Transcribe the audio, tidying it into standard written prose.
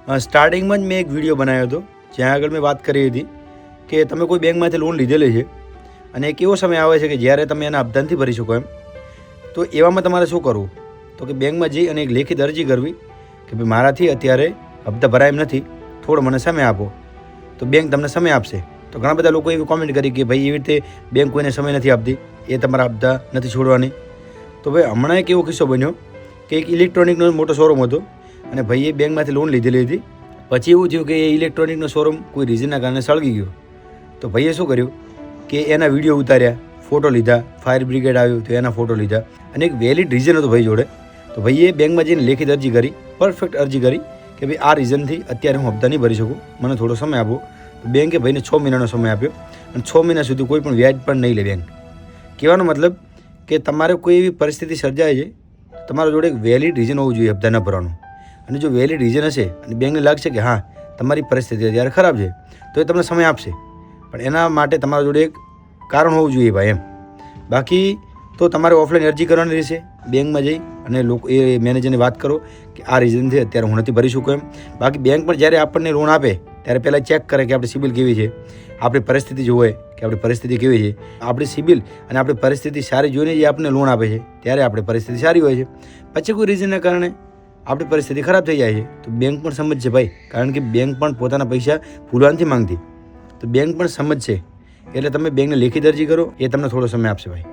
સ્ટાર્ટિંગમાં જ મેં એક વિડીયો બનાવ્યો હતો જ્યાં આગળ મેં વાત કરી હતી કે તમે કોઈ બેંકમાંથી લોન લીધેલી છે અને એક એવો સમય આવે છે કે જ્યારે તમે એના હપ્તા નથી ભરી શકો એમ, તો એવામાં તમારે શું કરવું? તો કે બેંકમાં જઈ અને એક લેખિત અરજી કરવી કે ભાઈ મારાથી અત્યારે હપ્તા ભરાય એમ નથી, થોડો મને સમય આપો. તો બેંક તમને સમય આપશે. તો ઘણા બધા લોકો એવી કોમેન્ટ કરી કે ભાઈ એવી રીતે બેંક કોઈને સમય નથી આપતી, એ તમારા હપ્તા નથી છોડવાની. તો ભાઈ હમણાં એક એવો કિસ્સો બન્યો કે એક ઇલેક્ટ્રોનિકનો મોટો શોરૂમ હતો અને ભાઈએ બેંકમાંથી લોન લીધેલી હતી. પછી એવું થયું કે એ ઇલેક્ટ્રોનિકનો શોરૂમ કોઈ રીઝનના કારણે સળગી ગયો. તો ભાઈએ શું કર્યું કે એના વિડીયો ઉતાર્યા, ફોટો લીધા, ફાયર બ્રિગેડ આવ્યું તો એના ફોટો લીધા અને એક વેલિડ રીઝન હતો ભાઈ જોડે. તો ભાઈએ બેંકમાં જઈને લેખિત અરજી કરી, પરફેક્ટ અરજી કરી કે ભાઈ આ રીઝનથી અત્યારે હું હપ્તા નહીં ભરી શકું, મને થોડો સમય આપો. તો બેંકે ભાઈને 6 મહિનાનો સમય આપ્યો અને 6 મહિના સુધી કોઈ પણ વ્યાજ પણ નહીં લે બેંક. કહેવાનો મતલબ કે તમારે કોઈ એવી પરિસ્થિતિ સર્જાય છે, તમારા જોડે એક વેલિડ રીઝન હોવું જોઈએ હપ્તા ન ભરવાનું. અને જો વેલિડ રીઝન હશે અને બેંકને લાગશે કે હા તમારી પરિસ્થિતિ અત્યારે ખરાબ છે, તો એ તમને સમય આપશે, પણ એના માટે તમારા જોડે એક કારણ હોવું જોઈએ ભાઈ એમ. બાકી તો તમારે ઓફલાઈન અરજી કરવાની રહેશે બેંકમાં જઈ અને લોકો એ મેનેજરને વાત કરો કે આ રીઝનથી અત્યારે હું નથી ભરી શકું એમ. બાકી બેંક પણ જ્યારે આપણને લોન આપે ત્યારે પહેલાં ચેક કરે કે આપણી સિબિલ કેવી છે, આપણી પરિસ્થિતિ જોવે કે આપણી પરિસ્થિતિ કેવી છે. આપણી સિબિલ અને આપણી પરિસ્થિતિ સારી જોઈને જે આપણને લોન આપે છે ત્યારે આપણી પરિસ્થિતિ સારી હોય છે. પછી કોઈ રીઝનના કારણે આપણી પરિસ્થિતિ ખરાબ થઈ જાય છે તો બેંક પણ સમજશે ભાઈ, કારણ કે બેંક પણ પોતાના પૈસા ભૂલવા નથી માંગતી. તો બેંક પણ સમજશે, એટલે તમે બેંકને લેખિત અરજી કરો, એ તમને થોડો સમય આપશે ભાઈ.